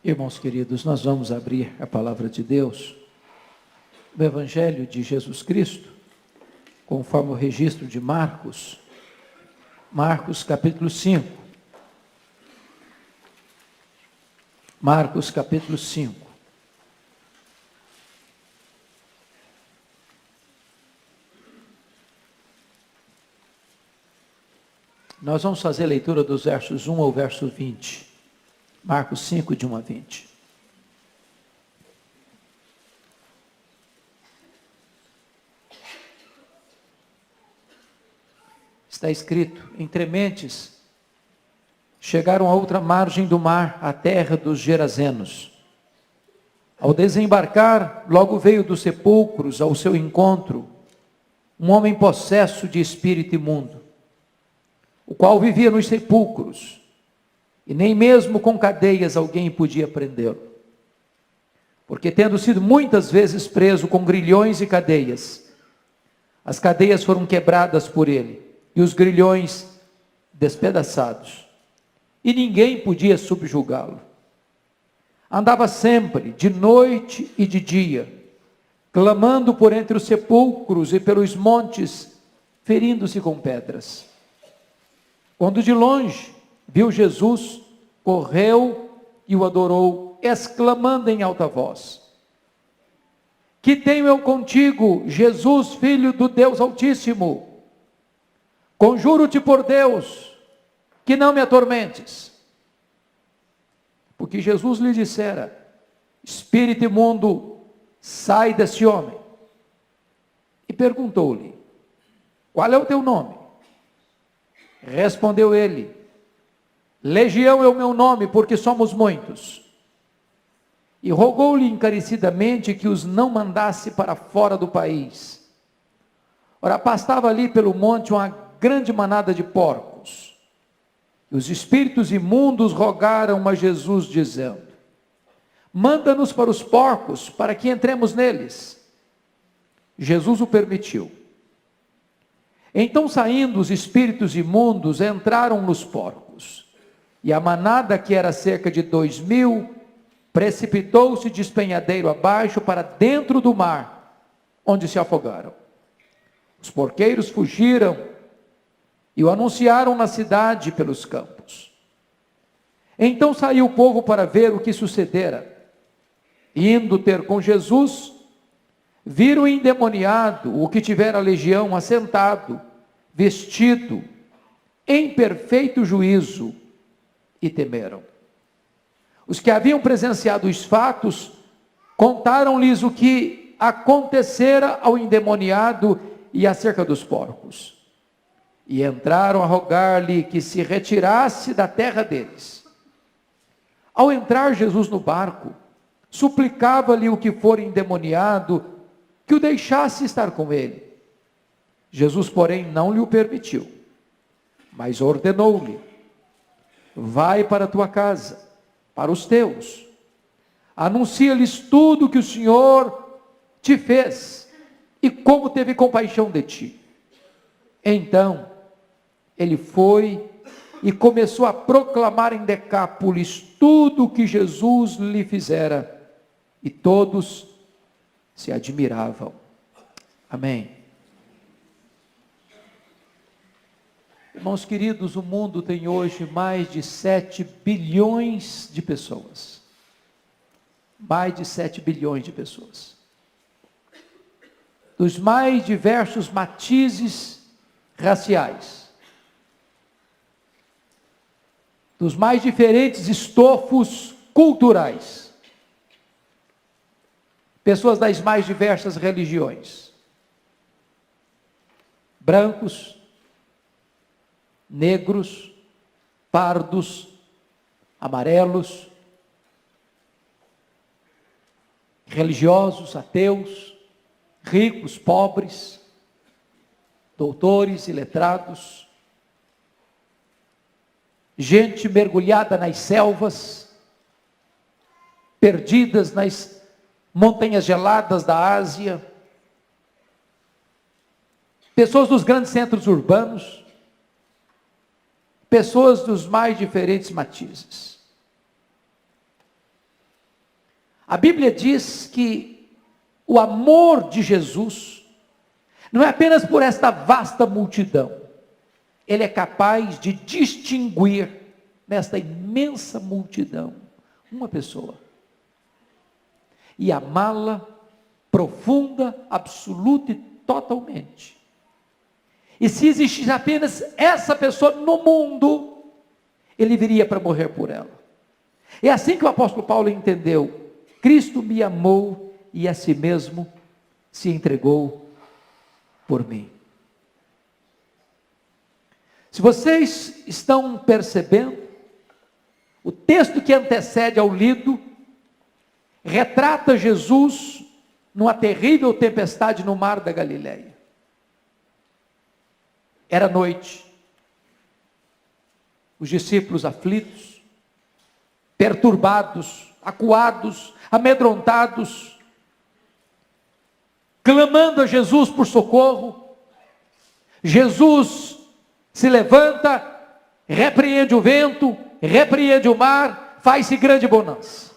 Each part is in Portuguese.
Irmãos queridos, nós vamos abrir a palavra de Deus no Evangelho de Jesus Cristo, conforme o registro de Marcos, capítulo 5. Marcos, capítulo 5. Nós vamos fazer a leitura dos versos 1 ao verso 20. Marcos 5, de 1 a 20. Está escrito: entre mentes, chegaram a outra margem do mar, a terra dos Gerazenos. Ao desembarcar, logo veio dos sepulcros ao seu encontro um homem possesso de espírito imundo, o qual vivia nos sepulcros, e nem mesmo com cadeias alguém podia prendê-lo. Porque tendo sido muitas vezes preso com grilhões e cadeias, as cadeias foram quebradas por ele, e os grilhões despedaçados, e ninguém podia subjugá-lo. Andava sempre, de noite e de dia, clamando por entre os sepulcros e pelos montes, ferindo-se com pedras. Quando de longe viu Jesus, correu e o adorou, exclamando em alta voz: que tenho eu contigo, Jesus, Filho do Deus Altíssimo? Conjuro-te por Deus, que não me atormentes. Porque Jesus lhe dissera: espírito imundo, sai desse homem. E perguntou-lhe: qual é o teu nome? Respondeu ele: Legião é o meu nome, porque somos muitos. E rogou-lhe encarecidamente que os não mandasse para fora do país. Ora, pastava ali pelo monte uma grande manada de porcos. E os espíritos imundos rogaram a Jesus, dizendo: manda-nos para os porcos, para que entremos neles. Jesus o permitiu. Então, saindo os espíritos imundos, entraram nos porcos. E a manada, que era cerca de 2.000, precipitou-se de despenhadeiro abaixo para dentro do mar, onde se afogaram. Os porqueiros fugiram e o anunciaram na cidade pelos campos. Então saiu o povo para ver o que sucedera. Indo ter com Jesus, viram o endemoniado, o que tivera a legião, assentado, vestido, em perfeito juízo, e temeram. Os que haviam presenciado os fatos, contaram-lhes o que acontecera ao endemoniado e acerca dos porcos. E entraram a rogar-lhe que se retirasse da terra deles. Ao entrar Jesus no barco, suplicava-lhe o que for endemoniado, que o deixasse estar com ele. Jesus, porém, não lhe o permitiu, mas ordenou-lhe: vai para a tua casa, para os teus, anuncia-lhes tudo que o Senhor te fez, e como teve compaixão de ti. Então, ele foi e começou a proclamar em Decápolis tudo o que Jesus lhe fizera, e todos se admiravam. Amém. Irmãos queridos, o mundo tem hoje mais de 7 bilhões de pessoas. Mais de 7 bilhões de pessoas. Dos mais diversos matizes raciais. Dos mais diferentes estofos culturais. Pessoas das mais diversas religiões. Brancos, negros, pardos, amarelos, religiosos, ateus, ricos, pobres, doutores e letrados, gente mergulhada nas selvas, perdidas nas montanhas geladas da Ásia, pessoas dos grandes centros urbanos, pessoas dos mais diferentes matizes. A Bíblia diz que o amor de Jesus não é apenas por esta vasta multidão. Ele é capaz de distinguir nesta imensa multidão uma pessoa e amá-la profunda, absoluta e totalmente. E se existisse apenas essa pessoa no mundo, ele viria para morrer por ela. É assim que o apóstolo Paulo entendeu: Cristo me amou e a si mesmo se entregou por mim. Se vocês estão percebendo, o texto que antecede ao lido retrata Jesus numa terrível tempestade no mar da Galileia. Era noite. Os discípulos aflitos, perturbados, acuados, amedrontados, clamando a Jesus por socorro. Jesus se levanta, repreende o vento, repreende o mar, faz-se grande bonança.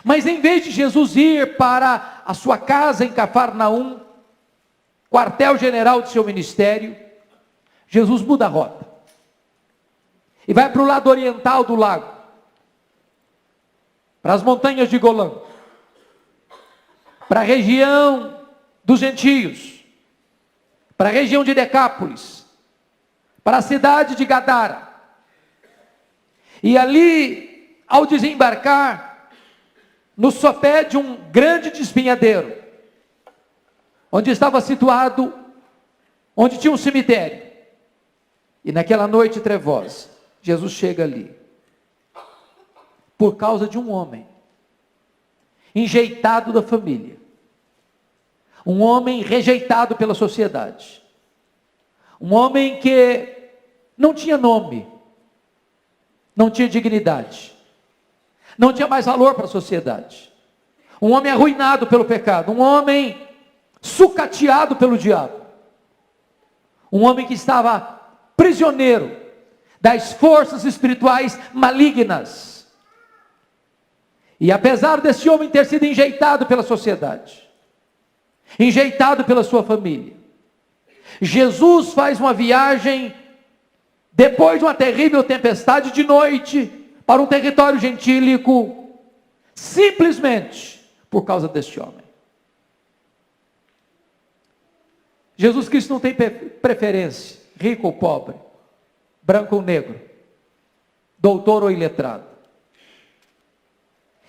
Mas em vez de Jesus ir para a sua casa em Cafarnaum, quartel-general de seu ministério, Jesus muda a rota e vai para o lado oriental do lago, para as montanhas de Golã, para a região dos gentios, para a região de Decápolis, para a cidade de Gadara. E ali, ao desembarcar, no sopé de um grande despenhadeiro, onde estava situado, onde tinha um cemitério, e naquela noite trevosa, Jesus chega ali, por causa de um homem, enjeitado da família, um homem rejeitado pela sociedade, um homem que não tinha nome, não tinha dignidade, não tinha mais valor para a sociedade, um homem arruinado pelo pecado, um homem sucateado pelo diabo, um homem que estava prisioneiro das forças espirituais malignas. E apesar desse homem ter sido enjeitado pela sociedade, enjeitado pela sua família, Jesus faz uma viagem, depois de uma terrível tempestade, de noite, para um território gentílico, simplesmente por causa deste homem. Jesus Cristo não tem preferência, rico ou pobre, branco ou negro, doutor ou iletrado.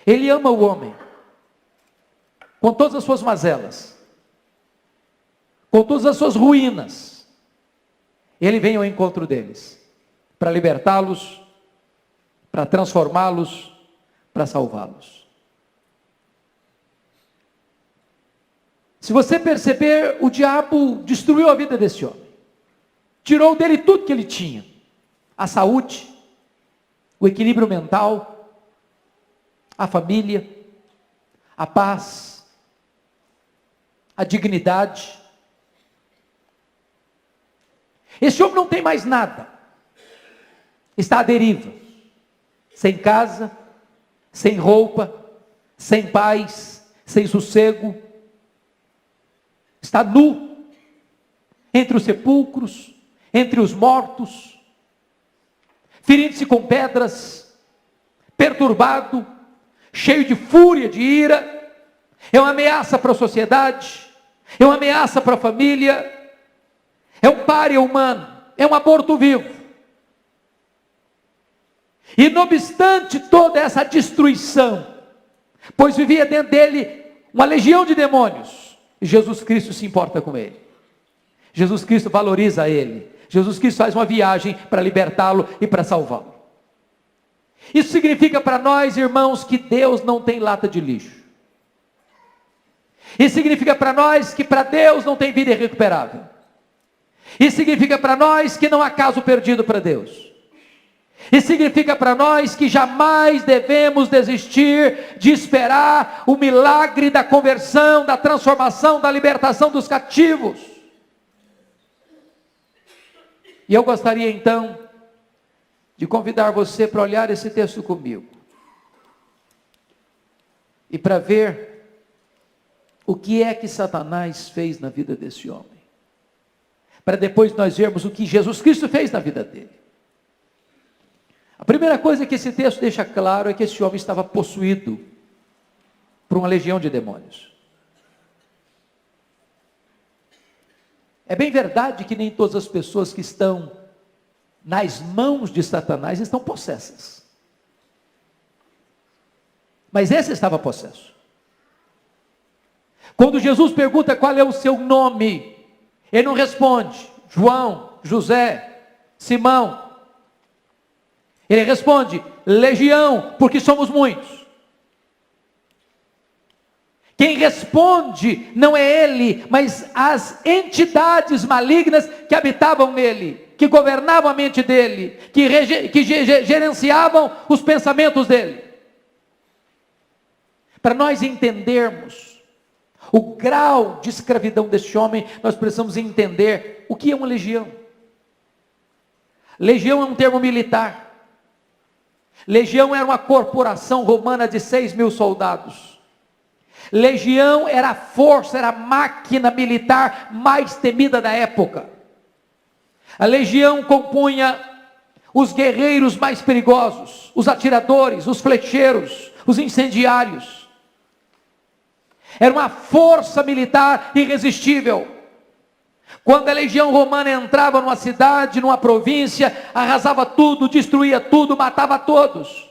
Ele ama o homem, com todas as suas mazelas, com todas as suas ruínas. Ele vem ao encontro deles, para libertá-los, para transformá-los, para salvá-los. Se você perceber, o diabo destruiu a vida desse homem, tirou dele tudo que ele tinha: a saúde, o equilíbrio mental, a família, a paz, a dignidade. Esse homem não tem mais nada, está à deriva, sem casa, sem roupa, sem paz, sem sossego, está nu, entre os sepulcros, entre os mortos, ferindo-se com pedras, perturbado, cheio de fúria, de ira. É uma ameaça para a sociedade, é uma ameaça para a família, é um pária humano, é um aborto vivo. E não obstante toda essa destruição, pois vivia dentro dele uma legião de demônios, Jesus Cristo se importa com ele, Jesus Cristo valoriza ele, Jesus Cristo faz uma viagem para libertá-lo e para salvá-lo. Isso significa para nós, irmãos, que Deus não tem lata de lixo. Isso significa para nós que para Deus não tem vida irrecuperável. Isso significa para nós que não há caso perdido para Deus. Isso significa para nós que jamais devemos desistir de esperar o milagre da conversão, da transformação, da libertação dos cativos. E eu gostaria então de convidar você para olhar esse texto comigo. e para ver o que é que Satanás fez na vida desse homem, para depois nós vermos o que Jesus Cristo fez na vida dele. A primeira coisa que esse texto deixa claro é que esse homem estava possuído por uma legião de demônios. É bem verdade que nem todas as pessoas que estão nas mãos de Satanás estão possessas. Mas esse estava possesso. Quando Jesus pergunta qual é o seu nome, ele não responde João, José, Simão. Ele responde legião, porque somos muitos. Quem responde não é ele, mas as entidades malignas que habitavam nele, que governavam a mente dele, que gerenciavam os pensamentos dele. Para nós entendermos o grau de escravidão deste homem, nós precisamos entender o que é uma legião. Legião é um termo militar. Legião era uma corporação romana de 6.000 soldados. Legião era a força, era a máquina militar mais temida da época. A legião compunha os guerreiros mais perigosos, os atiradores, os flecheiros, os incendiários. Era uma força militar irresistível. Quando a legião romana entrava numa cidade, numa província, arrasava tudo, destruía tudo, matava todos.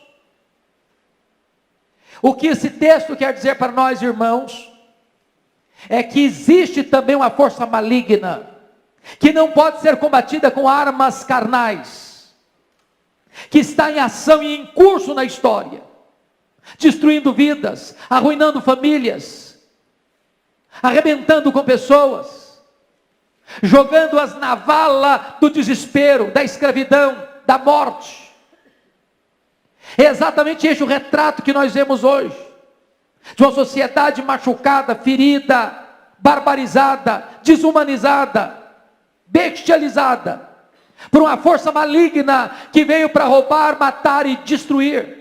O que esse texto quer dizer para nós, irmãos, é que existe também uma força maligna, que não pode ser combatida com armas carnais, que está em ação e em curso na história, destruindo vidas, arruinando famílias, arrebentando com pessoas, jogando-as na vala do desespero, da escravidão, da morte. É exatamente este o retrato que nós vemos hoje, de uma sociedade machucada, ferida, barbarizada, desumanizada, bestializada, por uma força maligna que veio para roubar, matar e destruir.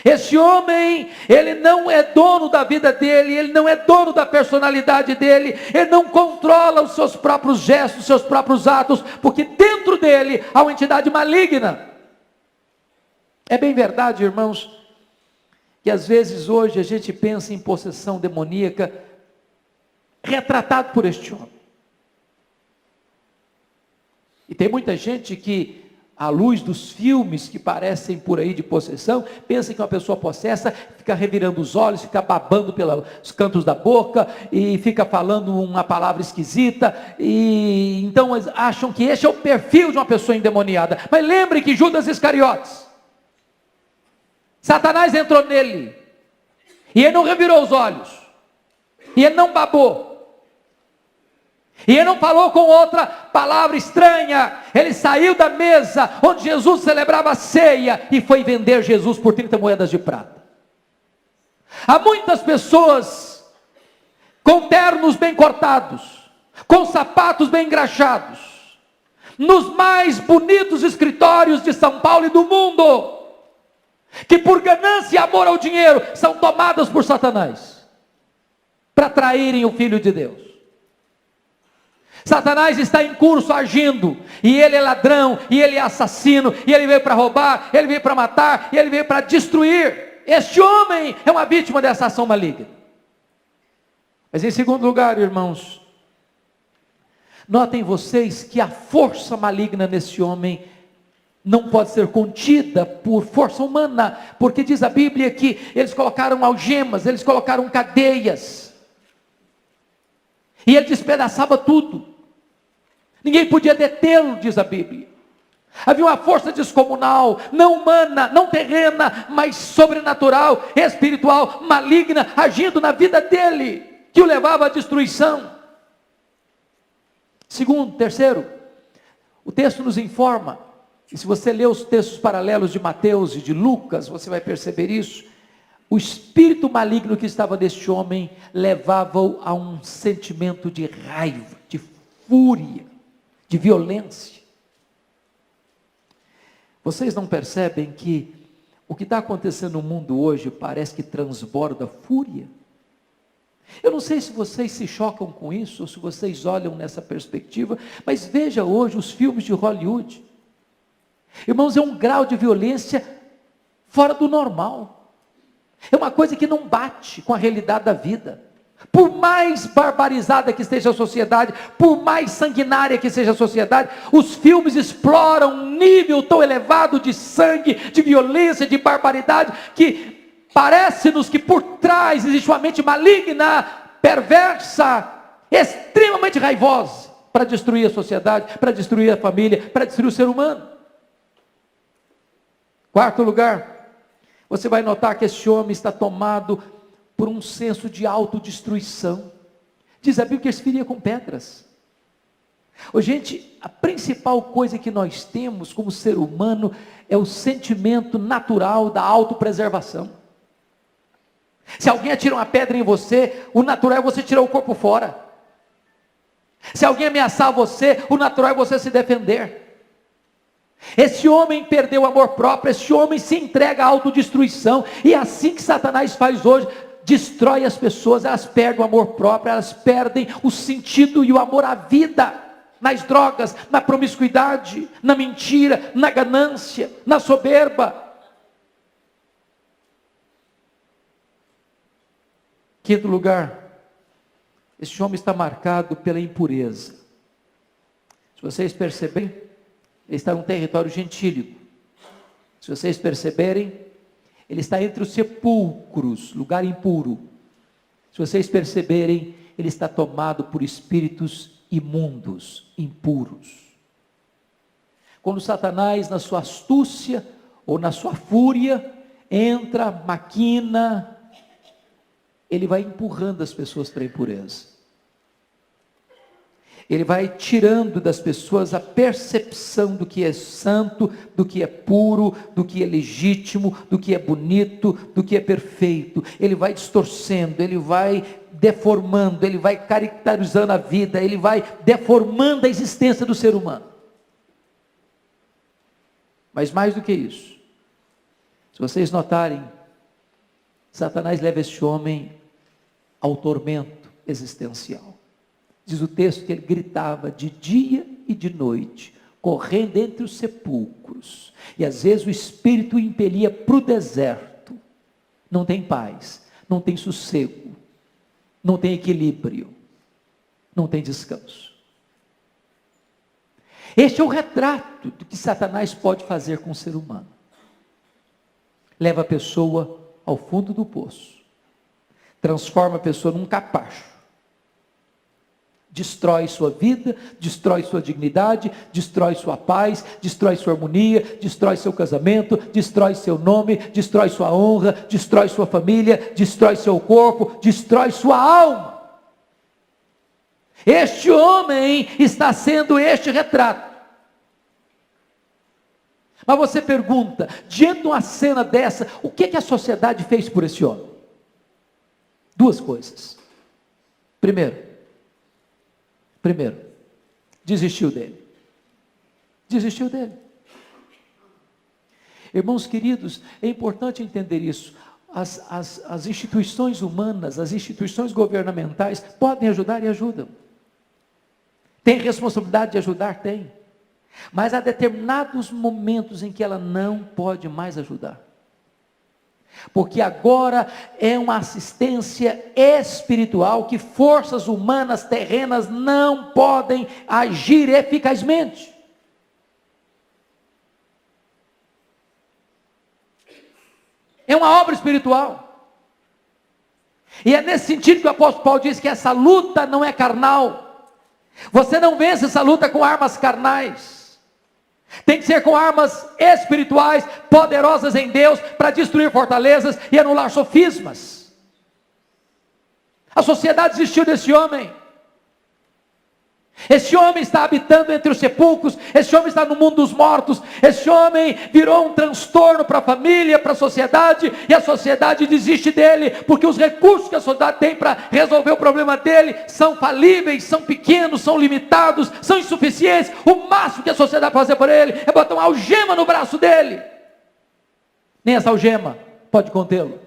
Esse homem, ele não é dono da vida dele, ele não é dono da personalidade dele, ele não controla os seus próprios gestos, os seus próprios atos, porque dentro dele há uma entidade maligna. É bem verdade, irmãos, que às vezes hoje a gente pensa em possessão demoníaca, retratado por este homem. E tem muita gente que, à luz dos filmes que parecem por aí de possessão, pensa que uma pessoa possessa fica revirando os olhos, fica babando pelos cantos da boca, e fica falando uma palavra esquisita, e então acham que esse é o perfil de uma pessoa endemoniada. Mas lembre que Judas Iscariotes, Satanás entrou nele, e ele não revirou os olhos, e ele não babou, e ele não falou com outra palavra estranha. Ele saiu da mesa onde Jesus celebrava a ceia e foi vender Jesus por 30 moedas de prata. Há muitas pessoas com ternos bem cortados, com sapatos bem engraxados, nos mais bonitos escritórios de São Paulo e do mundo, que por ganância e amor ao dinheiro são tomadas por Satanás, para traírem o Filho de Deus. Satanás está em curso agindo, e ele é ladrão, e ele é assassino, e ele veio para roubar, ele veio para matar, e ele veio para destruir. Este homem é uma vítima dessa ação maligna. Mas em segundo lugar, irmãos, notem vocês que a força maligna nesse homem não pode ser contida por força humana, porque diz a Bíblia que eles colocaram algemas, eles colocaram cadeias, e ele despedaçava tudo. Ninguém podia detê-lo, diz a Bíblia. Havia uma força descomunal, não humana, não terrena, mas sobrenatural, espiritual, maligna, agindo na vida dele, que o levava à destruição. Segundo, terceiro, o texto nos informa, e se você ler os textos paralelos de Mateus e de Lucas, você vai perceber isso. O espírito maligno que estava neste homem levava-o a um sentimento de raiva, de fúria, de violência. Vocês não percebem que O que está acontecendo no mundo hoje parece que transborda fúria. Eu não sei se vocês se chocam com isso, ou se vocês olham nessa perspectiva, mas veja hoje os filmes de Hollywood. Irmãos, é um grau de violência fora do normal. É uma coisa que não bate com a realidade da vida. Por mais barbarizada que esteja a sociedade, por mais sanguinária que seja a sociedade, os filmes exploram um nível tão elevado de sangue, de violência, de barbaridade, que parece-nos que por trás existe uma mente maligna, perversa, extremamente raivosa, para destruir a sociedade, para destruir a família, para destruir o ser humano. Quarto lugar, você vai notar que esse homem está tomado por um senso de autodestruição. Diz a Bíblia que ele se feria com pedras. Gente, a principal coisa que nós temos como ser humano é o sentimento natural da autopreservação. Se alguém atira uma pedra em você, o natural é você tirar o corpo fora. Se alguém ameaçar você, o natural é você se defender. Esse homem perdeu o amor próprio, esse homem se entrega à autodestruição, e é assim que Satanás faz hoje, destrói as pessoas, elas perdem o amor próprio, elas perdem o sentido e o amor à vida, nas drogas, na promiscuidade, na mentira, na ganância, na soberba. Quinto lugar, esse homem está marcado pela impureza. Se vocês perceberem, ele está num território gentílico. Se vocês perceberem, ele está entre os sepulcros, lugar impuro. Se vocês perceberem, ele está tomado por espíritos imundos, impuros. Quando Satanás, na sua astúcia ou na sua fúria, entra, maquina, ele vai empurrando as pessoas para a impureza. Ele vai tirando das pessoas a percepção do que é santo, do que é puro, do que é legítimo, do que é bonito, do que é perfeito. Ele vai distorcendo, ele vai deformando, ele vai caracterizando a vida, ele vai deformando a existência do ser humano. Mas mais do que isso, se vocês notarem, Satanás leva este homem ao tormento existencial. Diz o texto que ele gritava de dia e de noite, correndo entre os sepulcros, e às vezes o espírito o impelia para o deserto. Não tem paz, não tem sossego, não tem equilíbrio, não tem descanso. Este é o retrato do que Satanás pode fazer com o ser humano. Leva a pessoa ao fundo do poço, transforma a pessoa num capacho, destrói sua vida, destrói sua dignidade, destrói sua paz, destrói sua harmonia, destrói seu casamento, destrói seu nome, destrói sua honra, destrói sua família, destrói seu corpo, destrói sua alma. Este homem está sendo este retrato. Mas você pergunta, diante de uma cena dessa, o que a sociedade fez por esse homem? Duas coisas. Primeiro, desistiu dele. Desistiu dele. Irmãos queridos, é importante entender isso. As instituições humanas, as instituições governamentais podem ajudar e ajudam. Tem responsabilidade de ajudar? Tem. Mas há determinados momentos em que ela não pode mais ajudar. Porque agora é uma assistência espiritual que forças humanas terrenas não podem agir eficazmente. É uma obra espiritual. E é nesse sentido que o apóstolo Paulo diz que essa luta não é carnal. Você não vence essa luta com armas carnais. Tem que ser com armas espirituais, poderosas em Deus, para destruir fortalezas e anular sofismas. A sociedade desistiu desse homem. Esse homem está habitando entre os sepulcros, esse homem está no mundo dos mortos, esse homem virou um transtorno para a família, para a sociedade, e a sociedade desiste dele, porque os recursos que a sociedade tem para resolver o problema dele são falíveis, são pequenos, são limitados, são insuficientes. O máximo que a sociedade pode fazer por ele é botar uma algema no braço dele. nem essa algema pode contê-lo.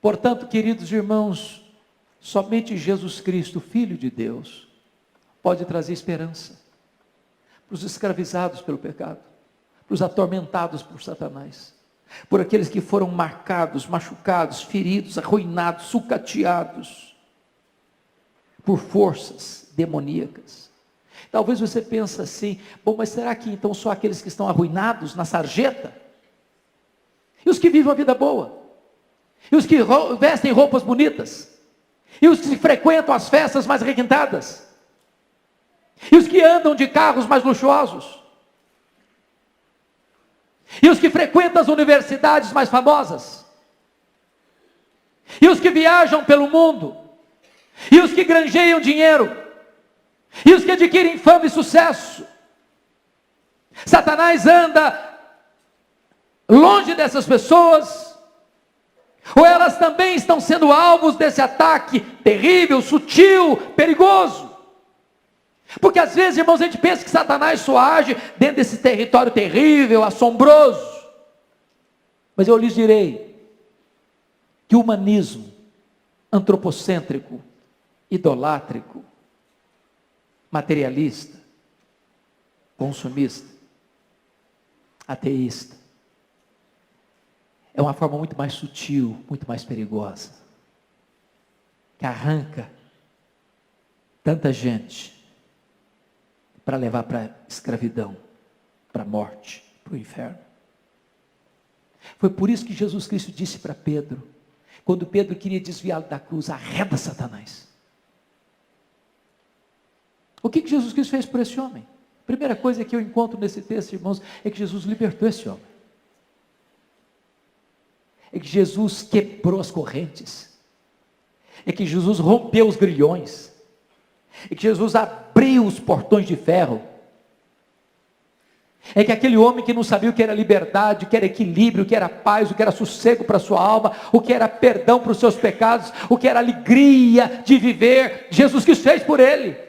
Portanto, queridos irmãos, somente Jesus Cristo, Filho de Deus, pode trazer esperança para os escravizados pelo pecado, para os atormentados por Satanás, por aqueles que foram marcados, machucados, feridos, arruinados, sucateados por forças demoníacas. Talvez você pense assim: bom, mas será que então só aqueles que estão arruinados na sarjeta? E os que vivem uma vida boa? E os que vestem roupas bonitas? E os que frequentam as festas mais requintadas? E os que andam de carros mais luxuosos? E os que frequentam as universidades mais famosas? E os que viajam pelo mundo? E os que granjeiam dinheiro? E os que adquirem fama e sucesso? Satanás anda longe dessas pessoas? Ou elas também estão sendo alvos desse ataque terrível, sutil, perigoso? Porque às vezes, irmãos, a gente pensa que Satanás só age dentro desse território terrível, assombroso. Mas eu lhes direi que o humanismo antropocêntrico, idolátrico, materialista, consumista, ateísta, é uma forma muito mais sutil, muito mais perigosa, que arranca tanta gente para levar para a escravidão, para a morte, para o inferno. Foi por isso que Jesus Cristo disse para Pedro, quando Pedro queria desviá-lo da cruz: arreda Satanás. O que Jesus Cristo fez por esse homem? A primeira coisa que eu encontro nesse texto, irmãos, é que Jesus libertou esse homem. É que Jesus quebrou as correntes. É que Jesus rompeu os grilhões. É que Jesus abriu os portões de ferro. É que aquele homem que não sabia o que era liberdade, o que era equilíbrio, o que era paz, o que era sossego para a sua alma, o que era perdão para os seus pecados, o que era alegria de viver, Jesus Cristo fez por ele.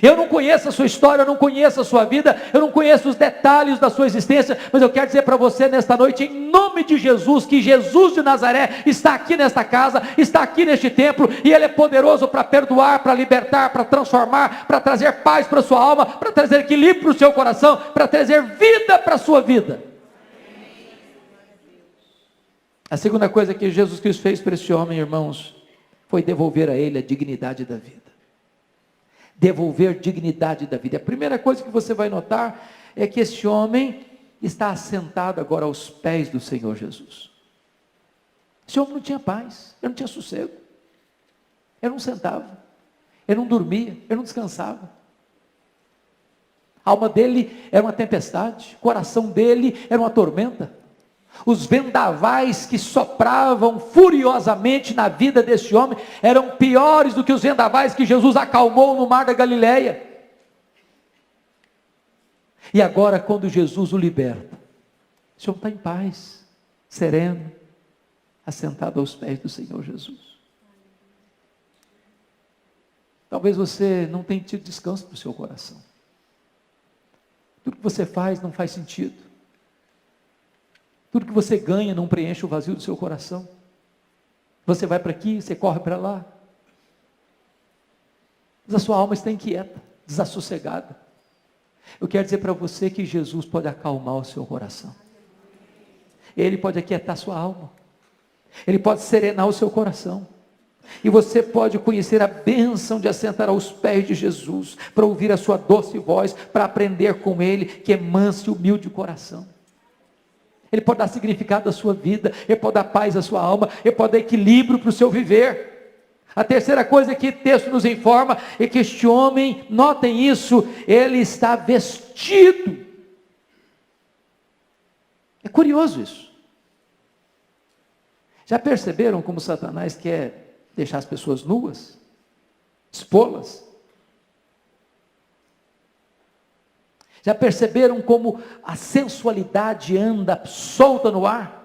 Eu não conheço a sua história, eu não conheço a sua vida, eu não conheço os detalhes da sua existência, mas eu quero dizer para você nesta noite, em nome de Jesus, que Jesus de Nazaré está aqui nesta casa, está aqui neste templo, e Ele é poderoso para perdoar, para libertar, para transformar, para trazer paz para a sua alma, para trazer equilíbrio para o seu coração, para trazer vida para a sua vida. A segunda coisa que Jesus Cristo fez para esse homem, irmãos, foi devolver a ele a dignidade da vida. Devolver dignidade da vida. A primeira coisa que você vai notar é que esse homem está assentado agora aos pés do Senhor Jesus. Esse homem não tinha paz, ele não tinha sossego, ele não sentava, ele não dormia, ele não descansava. A alma dele era uma tempestade, o coração dele era uma tormenta. Os vendavais que sopravam furiosamente na vida desse homem eram piores do que os vendavais que Jesus acalmou no mar da Galileia. E agora, quando Jesus o liberta, esse homem está em paz, sereno, assentado aos pés do Senhor Jesus. Talvez você não tenha tido descanso para o seu coração. Tudo que você faz não faz sentido. Tudo que você ganha não preenche o vazio do seu coração. Você vai para aqui, você corre para lá. Mas a sua alma está inquieta, desassossegada. Eu quero dizer para você que Jesus pode acalmar o seu coração. Ele pode aquietar a sua alma. Ele pode serenar o seu coração. E você pode conhecer a bênção de assentar aos pés de Jesus, para ouvir a sua doce voz, para aprender com Ele, que é manso e humilde de coração. Ele pode dar significado à sua vida, Ele pode dar paz à sua alma, Ele pode dar equilíbrio para o seu viver. A terceira coisa que o texto nos informa é que este homem, notem isso, ele está vestido. É curioso isso. Já perceberam como Satanás quer deixar as pessoas nuas? Expô-las? Já perceberam como a sensualidade anda solta no ar?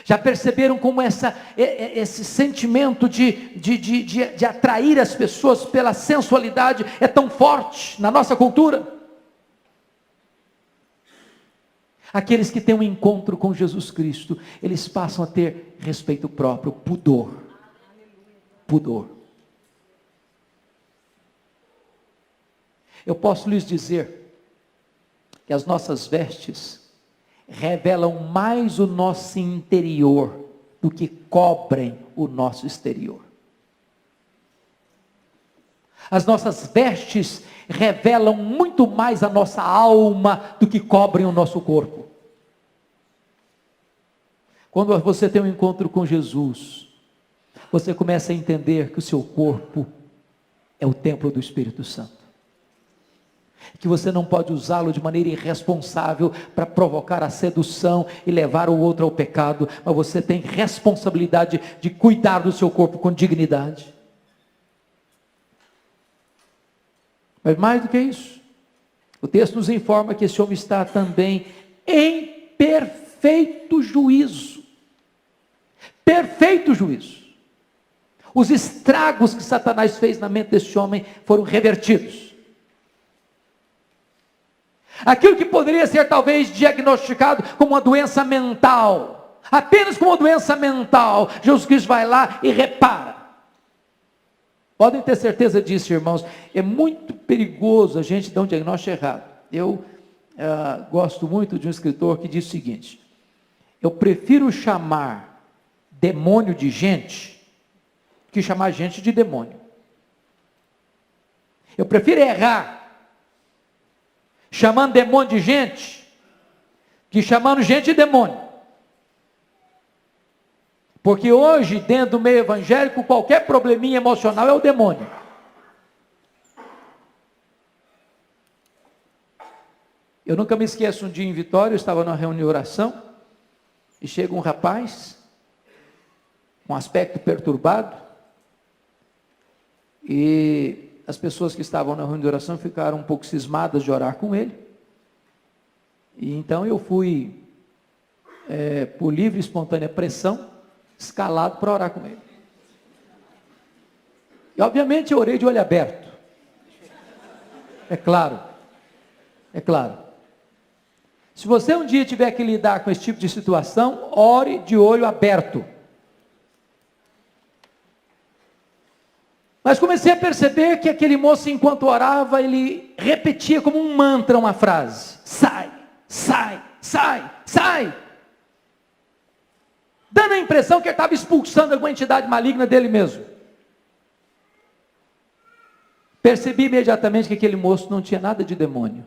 Já perceberam como esse sentimento de atrair as pessoas pela sensualidade é tão forte na nossa cultura? Aqueles que têm um encontro com Jesus Cristo, eles passam a ter respeito próprio, pudor. Pudor. Eu posso lhes dizer que as nossas vestes revelam mais o nosso interior do que cobrem o nosso exterior. As nossas vestes revelam muito mais a nossa alma do que cobrem o nosso corpo. Quando você tem um encontro com Jesus, você começa a entender que o seu corpo é o templo do Espírito Santo. Que você não pode usá-lo de maneira irresponsável para provocar a sedução e levar o outro ao pecado, mas você tem responsabilidade de cuidar do seu corpo com dignidade. Mas mais do que isso, o texto nos informa que esse homem está também em perfeito juízo. Perfeito juízo. Os estragos que Satanás fez na mente desse homem foram revertidos. Aquilo que poderia ser talvez diagnosticado como uma doença mental, apenas como uma doença mental, Jesus Cristo vai lá e repara. Podem ter certeza disso, irmãos. É muito perigoso a gente dar um diagnóstico errado. Eu gosto muito de um escritor que diz o seguinte: eu prefiro chamar demônio de gente que chamar gente de demônio. Eu prefiro errar chamando demônio de gente que chamando gente de demônio. Porque hoje, dentro do meio evangélico, qualquer probleminha emocional é o demônio. Eu nunca me esqueço, um dia em Vitória, eu estava numa reunião de oração, e chega um rapaz, com aspecto perturbado, e as pessoas que estavam na reunião de oração ficaram um pouco cismadas de orar com ele, e então eu fui, por livre e espontânea pressão, escalado para orar com ele. E obviamente eu orei de olho aberto. É claro. Se você um dia tiver que lidar com esse tipo de situação, ore de olho aberto. Mas comecei a perceber que aquele moço, enquanto orava, ele repetia como um mantra uma frase: sai, sai, sai, sai. Dando a impressão que ele estava expulsando alguma entidade maligna dele mesmo. Percebi imediatamente que aquele moço não tinha nada de demônio.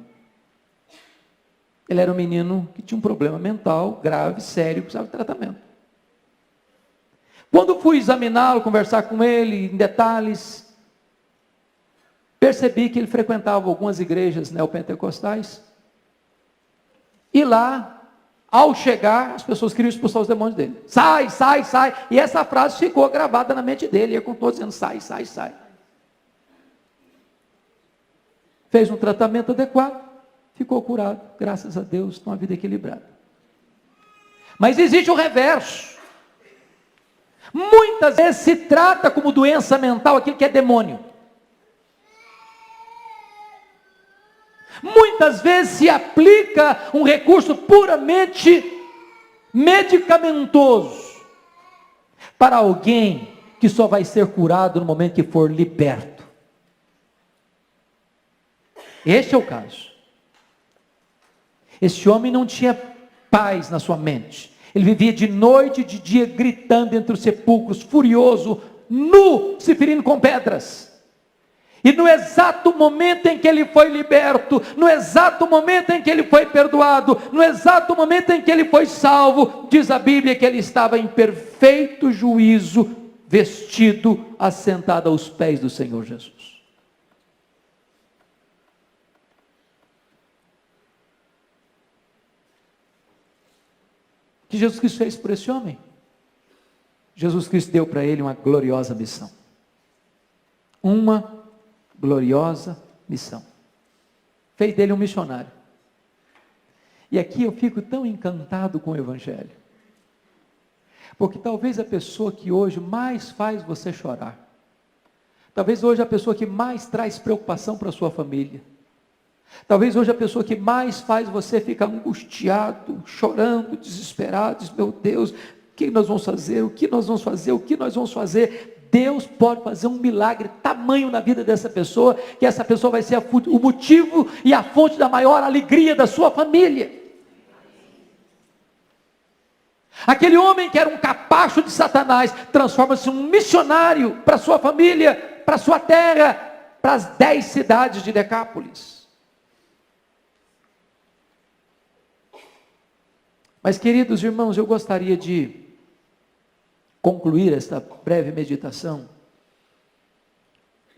Ele era um menino que tinha um problema mental grave, sério, precisava de tratamento. Quando fui examiná-lo, conversar com ele em detalhes, percebi que ele frequentava algumas igrejas neopentecostais. E lá, ao chegar, as pessoas queriam expulsar os demônios dele. Sai, sai, sai. E essa frase ficou gravada na mente dele. E eu continuou dizendo: sai, sai, sai. Fez um tratamento adequado, ficou curado. Graças a Deus, tem uma vida equilibrada. Mas existe o reverso. Muitas vezes se trata como doença mental aquilo que é demônio. Muitas vezes se aplica um recurso puramente medicamentoso para alguém que só vai ser curado no momento que for liberto. Este é o caso. Esse homem não tinha paz na sua mente. Ele vivia de noite e de dia gritando entre os sepulcros, furioso, nu, se ferindo com pedras. E no exato momento em que ele foi liberto, no exato momento em que ele foi perdoado, no exato momento em que ele foi salvo, diz a Bíblia que ele estava em perfeito juízo, vestido, assentado aos pés do Senhor Jesus. O que Jesus Cristo fez por esse homem? Jesus Cristo deu para ele uma gloriosa missão. Uma gloriosa missão. Fez dele um missionário. E aqui eu fico tão encantado com o Evangelho. Porque talvez a pessoa que hoje mais faz você chorar, talvez hoje a pessoa que mais traz preocupação para a sua família, talvez hoje a pessoa que mais faz você ficar angustiado, chorando, desesperado, diz, meu Deus, o que nós vamos fazer? O que nós vamos fazer? O que nós vamos fazer? Deus pode fazer um milagre tamanho na vida dessa pessoa, que essa pessoa vai ser o motivo e a fonte da maior alegria da sua família. Aquele homem que era um capacho de Satanás, transforma-se em um missionário para sua família, para sua terra, para as 10 cidades de Decápolis. Mas, queridos irmãos, eu gostaria de concluir esta breve meditação,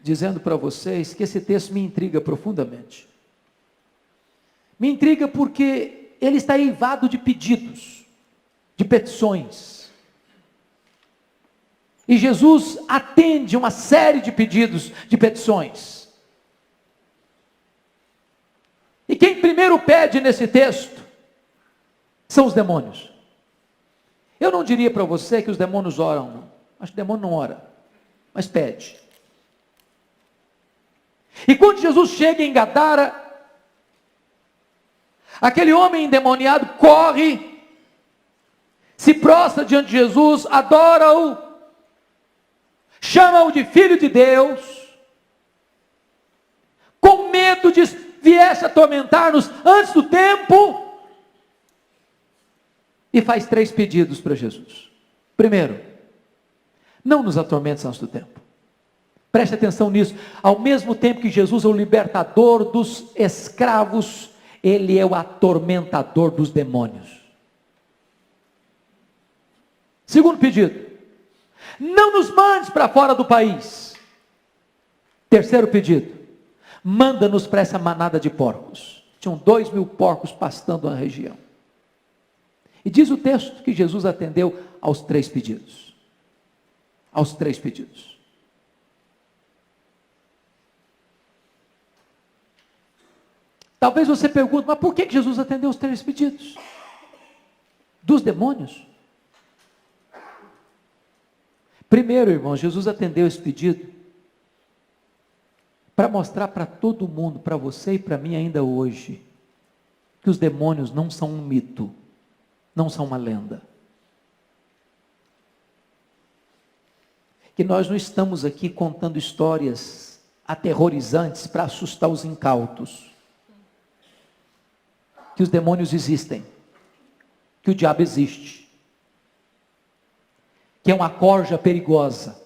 dizendo para vocês que esse texto me intriga profundamente. Me intriga porque ele está eivado de pedidos, de petições. E Jesus atende uma série de pedidos, de petições. E quem primeiro pede nesse texto são os demônios. Eu não diria para você que os demônios oram, não. Acho que o demônio não ora, mas pede. E quando Jesus chega em Gadara, aquele homem endemoniado corre, se prostra diante de Jesus, adora-o, chama-o de Filho de Deus, com medo de viesse atormentar-nos antes do tempo, e faz 3 pedidos para Jesus. Primeiro, não nos atormentes antes do tempo. Preste atenção nisso. Ao mesmo tempo que Jesus é o libertador dos escravos, Ele é o atormentador dos demônios. Segundo pedido, não nos mandes para fora do país. Terceiro pedido, manda-nos para essa manada de porcos. Tinham 2.000 porcos pastando na região. E diz o texto que Jesus atendeu aos 3 pedidos. Aos 3 pedidos. Talvez você pergunte, mas por que Jesus atendeu os 3 pedidos? Dos demônios? Primeiro, irmão, Jesus atendeu esse pedido para mostrar para todo mundo, para você e para mim ainda hoje, que os demônios não são um mito, não são uma lenda. Que nós não estamos aqui contando histórias aterrorizantes para assustar os incautos. Que os demônios existem, que o diabo existe, que é uma corja perigosa,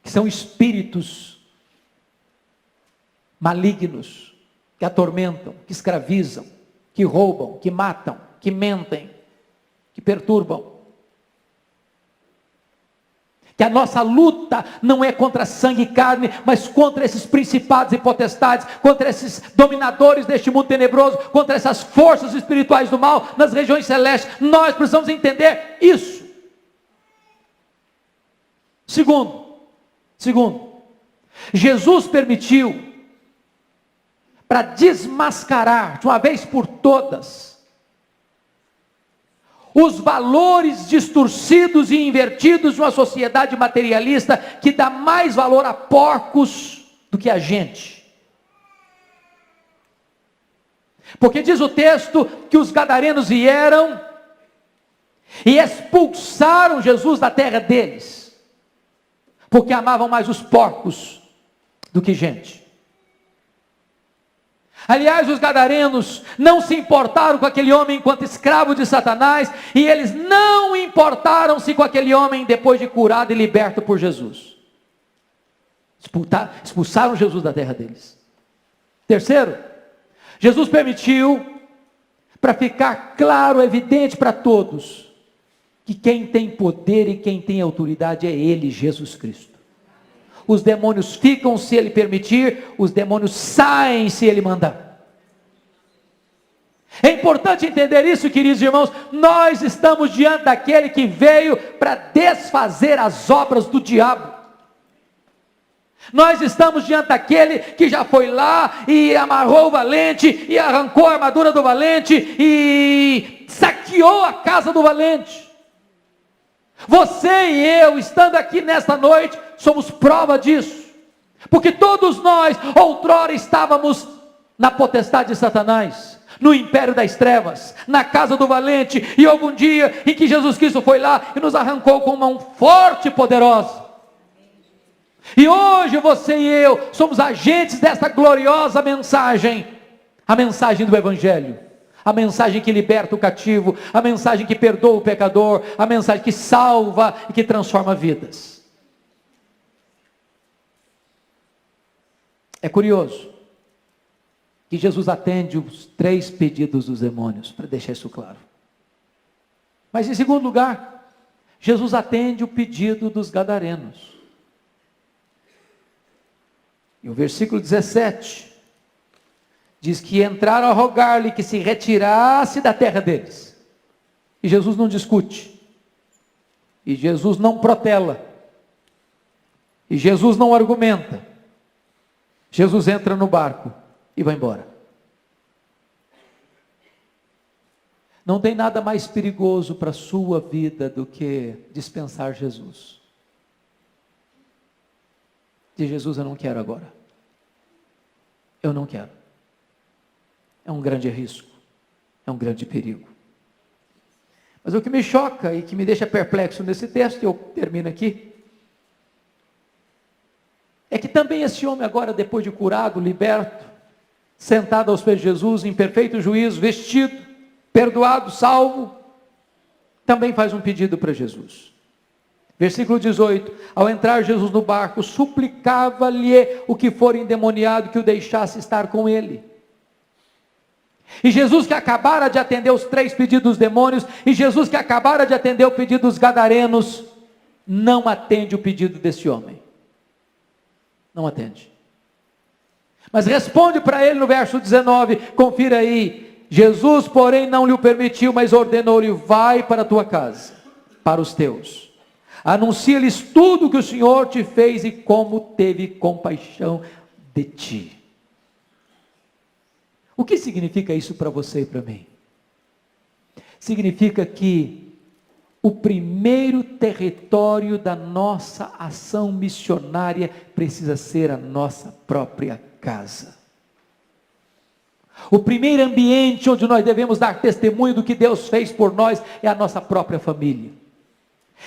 que são espíritos malignos, que atormentam, que escravizam, que roubam, que matam, que mentem, que perturbam. Que a nossa luta não é contra sangue e carne, mas contra esses principados e potestades, contra esses dominadores deste mundo tenebroso, contra essas forças espirituais do mal nas regiões celestes. Nós precisamos entender isso. Segundo, Jesus permitiu, para desmascarar de uma vez por todas os valores distorcidos e invertidos de uma sociedade materialista que dá mais valor a porcos do que a gente. Porque diz o texto que os gadarenos vieram e expulsaram Jesus da terra deles, porque amavam mais os porcos do que gente. Aliás, os gadarenos não se importaram com aquele homem enquanto escravo de Satanás, e eles não importaram-se com aquele homem depois de curado e liberto por Jesus. Expulsaram Jesus da terra deles. Terceiro, Jesus permitiu, para ficar claro, evidente para todos, que quem tem poder e quem tem autoridade é Ele, Jesus Cristo. Os demônios ficam se Ele permitir, os demônios saem se Ele mandar. É importante entender isso, queridos irmãos. Nós estamos diante daquele que veio para desfazer as obras do diabo. Nós estamos diante daquele que já foi lá e amarrou o valente, e arrancou a armadura do valente, e saqueou a casa do valente. Você e eu, estando aqui nesta noite, somos prova disso. Porque todos nós, outrora, estávamos na potestade de Satanás, no império das trevas, na casa do valente, e houve um dia em que Jesus Cristo foi lá e nos arrancou com uma mão forte e poderosa. E hoje você e eu somos agentes desta gloriosa mensagem, a mensagem do Evangelho, a mensagem que liberta o cativo, a mensagem que perdoa o pecador, a mensagem que salva e que transforma vidas. É curioso que Jesus atende os 3 pedidos dos demônios, para deixar isso claro. Mas em segundo lugar, Jesus atende o pedido dos gadarenos. E o versículo 17 diz que entraram a rogar-lhe que se retirasse da terra deles. E Jesus não discute. E Jesus não protela. E Jesus não argumenta. Jesus entra no barco e vai embora. Não tem nada mais perigoso para a sua vida do que dispensar Jesus. De Jesus eu não quero agora. Eu não quero. É um grande risco. É um grande perigo. Mas o que me choca e que me deixa perplexo nesse texto, e eu termino aqui, é que também esse homem agora, depois de curado, liberto, sentado aos pés de Jesus, em perfeito juízo, vestido, perdoado, salvo, também faz um pedido para Jesus. Versículo 18, ao entrar Jesus no barco, suplicava-lhe o que for endemoniado que o deixasse estar com ele. E Jesus que acabara de atender os 3 pedidos dos demônios, e Jesus que acabara de atender o pedido dos gadarenos, não atende o pedido desse homem. Não atende. Mas responde para ele no verso 19, confira aí, Jesus porém não lhe o permitiu, mas ordenou-lhe, vai para a tua casa, para os teus. Anuncia-lhes tudo o que o Senhor te fez e como teve compaixão de ti. O que significa isso para você e para mim? Significa que o primeiro território da nossa ação missionária precisa ser a nossa própria casa. O primeiro ambiente onde nós devemos dar testemunho do que Deus fez por nós é a nossa própria família.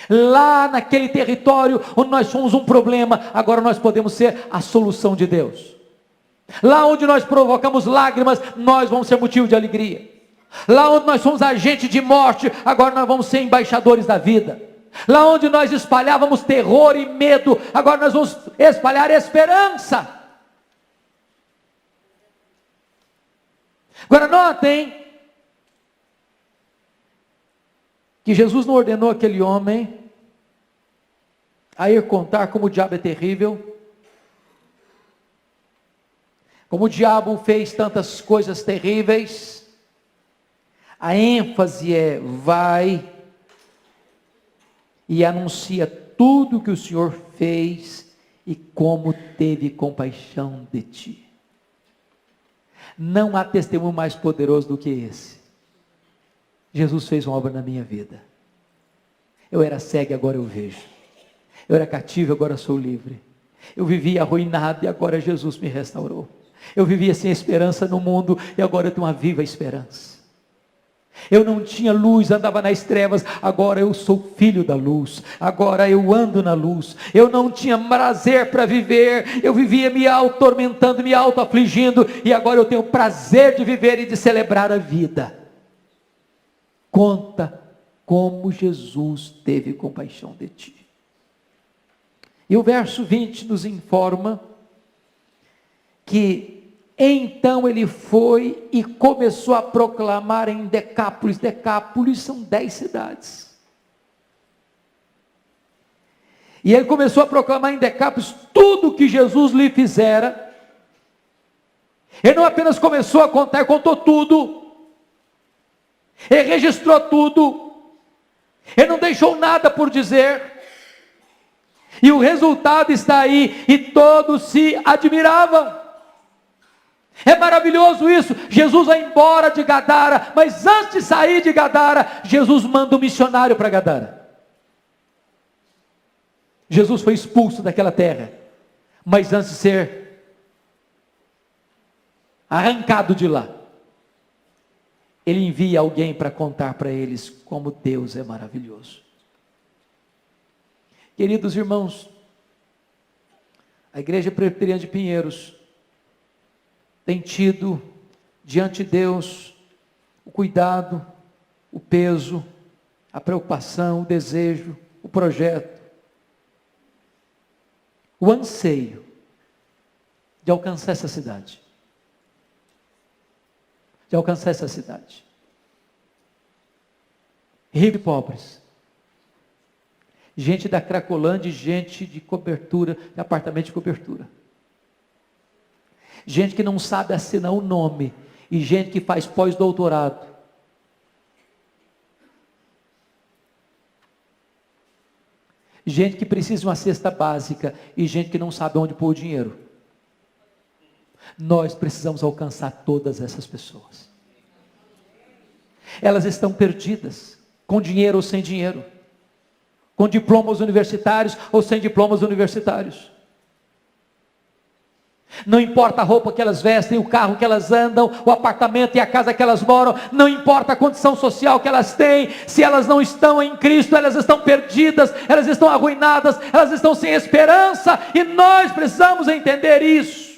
Lá naquele território onde nós somos um problema, agora nós podemos ser a solução de Deus. Lá onde nós provocamos lágrimas, nós vamos ser motivo de alegria. Lá onde nós somos agente de morte, agora nós vamos ser embaixadores da vida. Lá onde nós espalhávamos terror e medo, agora nós vamos espalhar esperança. Agora notem que Jesus não ordenou aquele homem a ir contar como o diabo é terrível, como o diabo fez tantas coisas terríveis. A ênfase é, vai e anuncia tudo o que o Senhor fez e como teve compaixão de ti. Não há testemunho mais poderoso do que esse. Jesus fez uma obra na minha vida. Eu era cego e agora eu vejo. Eu era cativo e agora sou livre. Eu vivia arruinado e agora Jesus me restaurou. Eu vivia sem esperança no mundo e agora eu tenho uma viva esperança. Eu não tinha luz, andava nas trevas, agora eu sou filho da luz, agora eu ando na luz. Eu não tinha prazer para viver, eu vivia me auto-tormentando, me auto-afligindo, e agora eu tenho prazer de viver e de celebrar a vida. Conta como Jesus teve compaixão de ti. E o verso 20 nos informa que então ele foi e começou a proclamar em Decápolis. Decápolis são 10 cidades. E ele começou a proclamar em Decápolis tudo o que Jesus lhe fizera. Ele não apenas começou a contar, ele contou tudo. Ele registrou tudo. Ele não deixou nada por dizer. E o resultado está aí, e todos se admiravam. É maravilhoso isso. Jesus vai embora de Gadara, mas antes de sair de Gadara, Jesus manda um missionário para Gadara. Jesus foi expulso daquela terra, mas antes de ser arrancado de lá, ele envia alguém para contar para eles como Deus é maravilhoso. Queridos irmãos, a Igreja Presbiteriana de Pinheiros tem tido diante de Deus o cuidado, o peso, a preocupação, o desejo, o projeto, o anseio de alcançar essa cidade. De alcançar essa cidade. Ricos e pobres. Gente da Cracolândia e gente de cobertura, de apartamento de cobertura. Gente que não sabe assinar o nome, e gente que faz pós-doutorado. Gente que precisa de uma cesta básica, e gente que não sabe onde pôr o dinheiro. Nós precisamos alcançar todas essas pessoas. Elas estão perdidas, com dinheiro ou sem dinheiro, com diplomas universitários ou sem diplomas universitários. Não importa a roupa que elas vestem, o carro que elas andam, o apartamento e a casa que elas moram, não importa a condição social que elas têm, se elas não estão em Cristo, elas estão perdidas, elas estão arruinadas, elas estão sem esperança, e nós precisamos entender isso.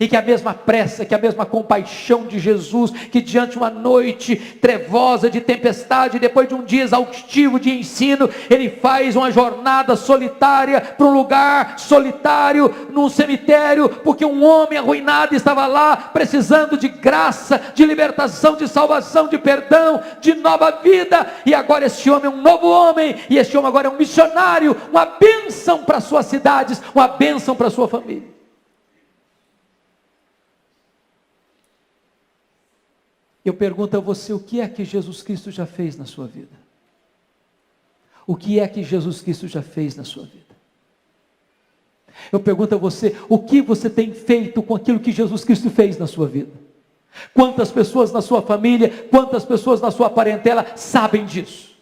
E que a mesma pressa, que a mesma compaixão de Jesus, que diante de uma noite trevosa de tempestade, depois de um dia exaustivo de ensino, ele faz uma jornada solitária para um lugar solitário, num cemitério, porque um homem arruinado estava lá, precisando de graça, de libertação, de salvação, de perdão, de nova vida, e agora este homem é um novo homem, e este homem agora é um missionário, uma bênção para suas cidades, uma bênção para sua família. Eu pergunto a você, o que é que Jesus Cristo já fez na sua vida? O que é que Jesus Cristo já fez na sua vida? Eu pergunto a você, o que você tem feito com aquilo que Jesus Cristo fez na sua vida? Quantas pessoas na sua família, quantas pessoas na sua parentela sabem disso?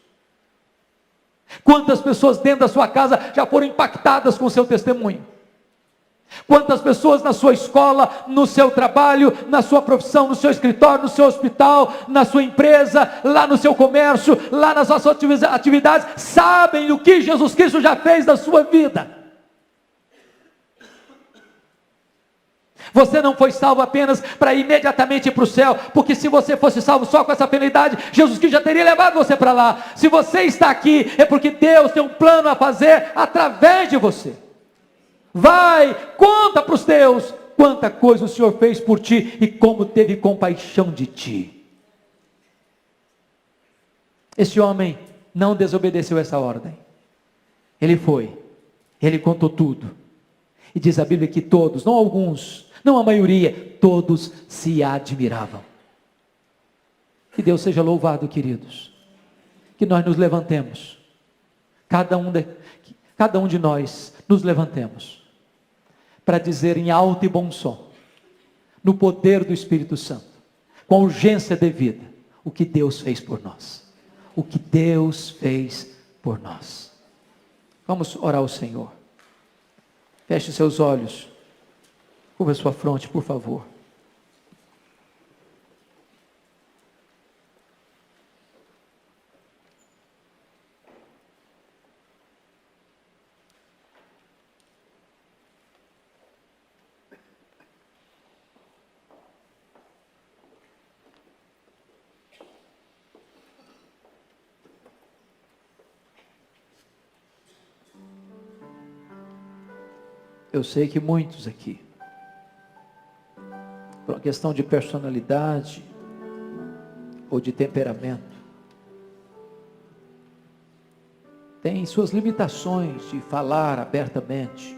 Quantas pessoas dentro da sua casa já foram impactadas com o seu testemunho? Quantas pessoas na sua escola, no seu trabalho, na sua profissão, no seu escritório, no seu hospital, na sua empresa, lá no seu comércio, lá nas suas atividades, sabem o que Jesus Cristo já fez na sua vida? Você não foi salvo apenas para imediatamente ir para o céu, porque se você fosse salvo só com essa penalidade, Jesus Cristo já teria levado você para lá. Se você está aqui, é porque Deus tem um plano a fazer através de você. Vai, conta para os teus quanta coisa o Senhor fez por ti e como teve compaixão de ti. Esse homem não desobedeceu essa ordem. Ele foi, ele contou tudo. E diz a Bíblia que todos, não alguns, não a maioria, todos se admiravam. Que Deus seja louvado, queridos. Que nós nos levantemos, cada um de nós nos levantemos para dizer em alto e bom som, no poder do Espírito Santo, com a urgência devida, o que Deus fez por nós. O que Deus fez por nós. Vamos orar ao Senhor. Feche seus olhos. Curva sua fronte, por favor. Eu sei que muitos aqui, por uma questão de personalidade ou de temperamento, têm suas limitações de falar abertamente.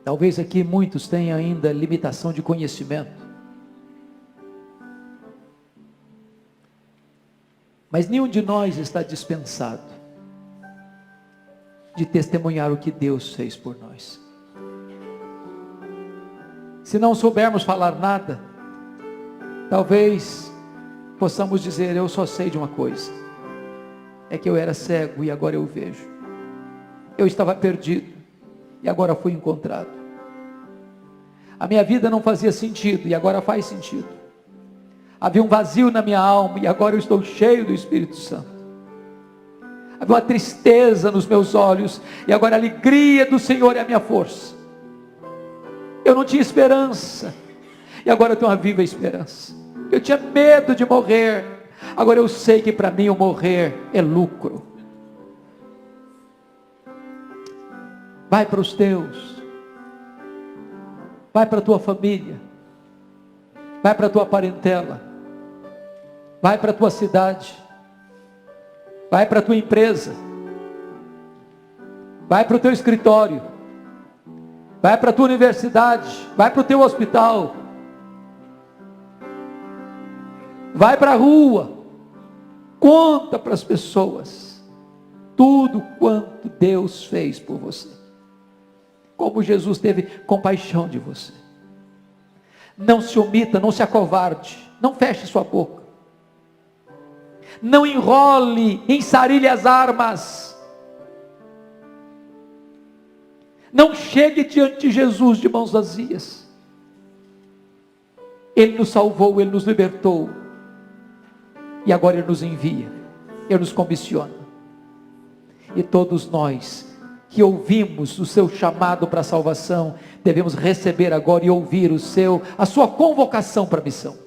Talvez aqui muitos tenham ainda limitação de conhecimento. Mas nenhum de nós está dispensado de testemunhar o que Deus fez por nós. Se não soubermos falar nada, talvez possamos dizer: eu só sei de uma coisa, é que eu era cego e agora eu vejo. Eu estava perdido e agora fui encontrado. A minha vida não fazia sentido e agora faz sentido. Havia um vazio na minha alma e agora eu estou cheio do Espírito Santo. Havia uma tristeza nos meus olhos e agora a alegria do Senhor é a minha força. Eu não tinha esperança e agora eu tenho uma viva esperança. Eu tinha medo de morrer, agora eu sei que para mim o morrer é lucro. Vai para os teus, vai para a tua família, vai para a tua parentela, vai para a tua cidade, vai para a tua empresa, vai para o teu escritório, vai para a tua universidade, vai para o teu hospital, vai para a rua, conta para as pessoas tudo quanto Deus fez por você, como Jesus teve compaixão de você. Não se omita, não se acovarde, não feche sua boca, não enrole, ensarilhe as armas, não chegue diante de Jesus de mãos vazias. Ele nos salvou, Ele nos libertou, e agora Ele nos envia, Ele nos comissiona, e todos nós que ouvimos o seu chamado para a salvação, devemos receber agora e ouvir a sua convocação para a missão.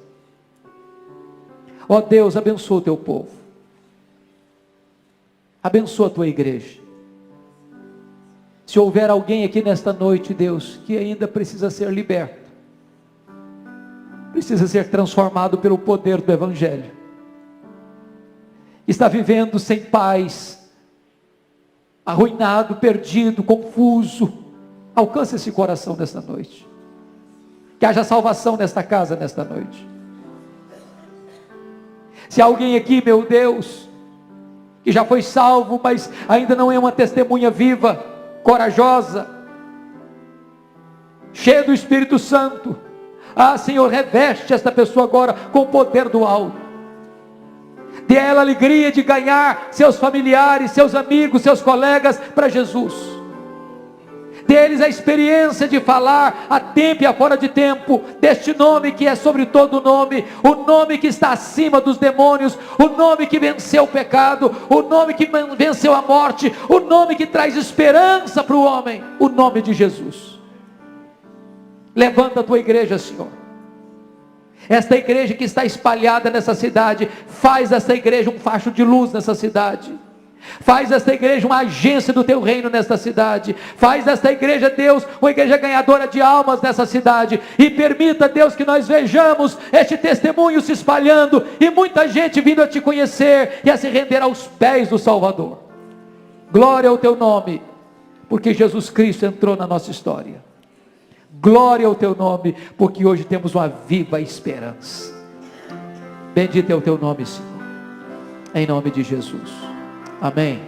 Ó Deus, abençoa o teu povo, abençoa a tua igreja. Se houver alguém aqui nesta noite, Deus, que ainda precisa ser liberto, precisa ser transformado pelo poder do Evangelho, está vivendo sem paz, arruinado, perdido, confuso, alcance esse coração nesta noite, que haja salvação nesta casa nesta noite. Se há alguém aqui, meu Deus, que já foi salvo, mas ainda não é uma testemunha viva, corajosa, cheia do Espírito Santo, Senhor, reveste esta pessoa agora com o poder do alto. Dê a ela a alegria de ganhar seus familiares, seus amigos, seus colegas para Jesus. Dê-lhes a experiência de falar a tempo e a fora de tempo deste nome que é sobre todo nome, o nome que está acima dos demônios, o nome que venceu o pecado, o nome que venceu a morte, o nome que traz esperança para o homem, o nome de Jesus. Levanta a tua igreja, Senhor. Esta igreja que está espalhada nessa cidade, faz esta igreja um facho de luz nessa cidade, faz esta igreja uma agência do teu reino nesta cidade, faz desta igreja, Deus, uma igreja ganhadora de almas nessa cidade, e permita, Deus, que nós vejamos este testemunho se espalhando, e muita gente vindo a te conhecer, e a se render aos pés do Salvador. Glória ao teu nome, porque Jesus Cristo entrou na nossa história. Glória ao teu nome, porque hoje temos uma viva esperança. Bendito é o teu nome, Senhor, em nome de Jesus, amém.